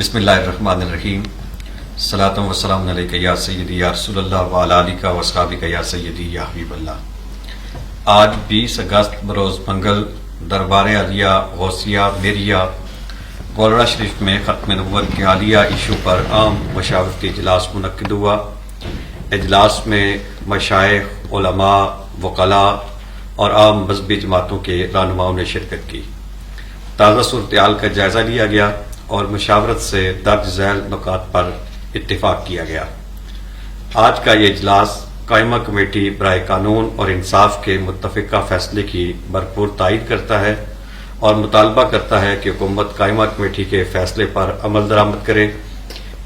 بسم اللہ الرحمن الرحیم صلاۃ و سلام علیک یا سیدی یا رسول اللہ وعلی آلک و اصحابک یا سیدی یا حبیب اللہ۔ آج 20 اگست بروز منگل دربار عالیہ غوثیہ میریہ گولڑہ شریف میں ختم نبوت کے عالیہ ایشو پر عام مشاورتی اجلاس منعقد ہوا۔ اجلاس میں مشائخ، علماء، وکلاء اور عام مذہبی جماعتوں کے رہنماؤں نے شرکت کی۔ تازہ صورتحال کا جائزہ لیا گیا اور مشاورت سے درج ذیل نکات پر اتفاق کیا گیا۔ آج کا یہ اجلاس قائمہ کمیٹی برائے قانون اور انصاف کے متفقہ فیصلے کی بھرپور تائید کرتا ہے اور مطالبہ کرتا ہے کہ حکومت قائمہ کمیٹی کے فیصلے پر عمل درآمد کرے۔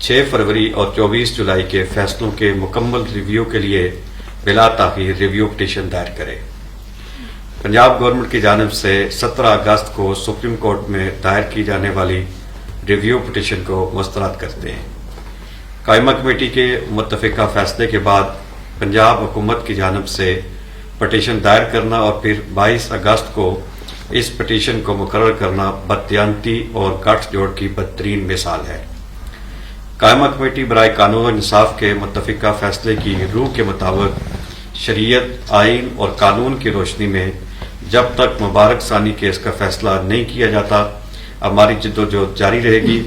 6 فروری اور 24 جولائی کے فیصلوں کے مکمل ریویو کے لیے بلا تاخیر ریویو پٹیشن دائر کرے۔ پنجاب گورنمنٹ کی جانب سے 17 اگست کو سپریم کورٹ میں دائر کی جانے والی ریویو پٹیشن کو مسترد کرتے ہیں۔ قائمہ کمیٹی کے متفقہ فیصلے کے بعد پنجاب حکومت کی جانب سے پٹیشن دائر کرنا اور پھر 22 اگست کو اس پٹیشن کو مقرر کرنا بددیانتی اور گٹھ جوڑ کی بدترین مثال ہے۔ قائمہ کمیٹی برائے قانون و انصاف کے متفقہ فیصلے کی روح کے مطابق شریعت، آئین اور قانون کی روشنی میں جب تک مبارک ثانی کیس کا فیصلہ نہیں کیا جاتا، ہماری جدوجہد جاری رہے گی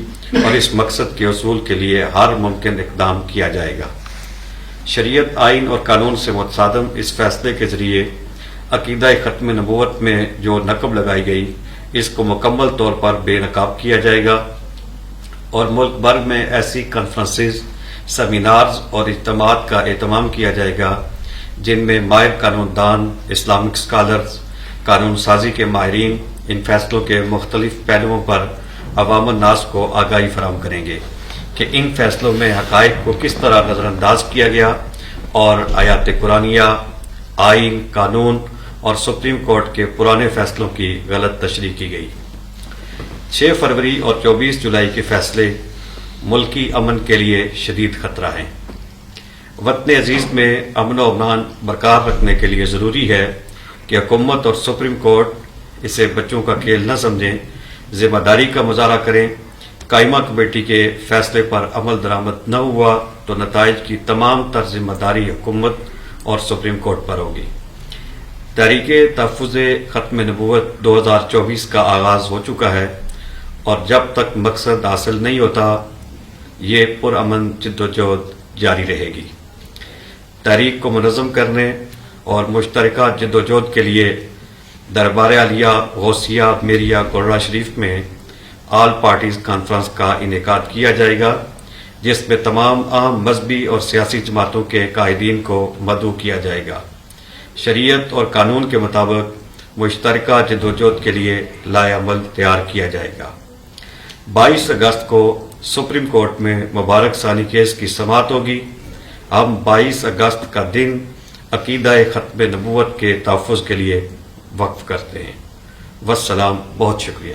اور اس مقصد کے حصول کے لیے ہر ممکن اقدام کیا جائے گا۔ شریعت، آئین اور قانون سے متصادم اس فیصلے کے ذریعے عقیدہ ختم نبوت میں جو نقب لگائی گئی اس کو مکمل طور پر بے نقاب کیا جائے گا اور ملک بھر میں ایسی کانفرنسز، سیمینارز اور اجتماعات کا اہتمام کیا جائے گا جن میں ماہر قانون دان، اسلامک اسکالرز، قانون سازی کے ماہرین ان فیصلوں کے مختلف پہلوؤں پر عوام الناس کو آگاہی فراہم کریں گے کہ ان فیصلوں میں حقائق کو کس طرح نظر انداز کیا گیا اور آیات قرآنیہ، آئین، قانون اور سپریم کورٹ کے پرانے فیصلوں کی غلط تشریح کی گئی۔ 6 فروری اور 24 جولائی کے فیصلے ملکی امن کے لیے شدید خطرہ ہیں۔ وطن عزیز میں امن و امان برقرار رکھنے کے لیے ضروری ہے کہ حکومت اور سپریم کورٹ اسے بچوں کا کھیل نہ سمجھیں، ذمہ داری کا مظاہرہ کریں۔ قائمہ کمیٹی کے فیصلے پر عمل درآمد نہ ہوا تو نتائج کی تمام تر ذمہ داری حکومت اور سپریم کورٹ پر ہوگی۔ تحریک تحفظ ختم نبوت 2024 کا آغاز ہو چکا ہے اور جب تک مقصد حاصل نہیں ہوتا یہ پرامن جدوجہد جاری رہے گی۔ تحریک کو منظم کرنے اور مشترکہ جدوجہد کے لیے دربار عالیہ غوثیہ میریہ گولڑہ شریف میں آل پارٹیز کانفرنس کا انعقاد کیا جائے گا جس میں تمام اہم مذہبی اور سیاسی جماعتوں کے قائدین کو مدعو کیا جائے گا۔ شریعت اور قانون کے مطابق مشترکہ جدوجہد کے لیے لائحہ عمل تیار کیا جائے گا۔ 22 اگست کو سپریم کورٹ میں مبارک ثانی کیس کی سماعت ہوگی۔ ہم 22 اگست کا دن عقیدہ ختم نبوت کے تحفظ کے لیے وقف کرتے ہیں۔ والسلام، بہت شکریہ۔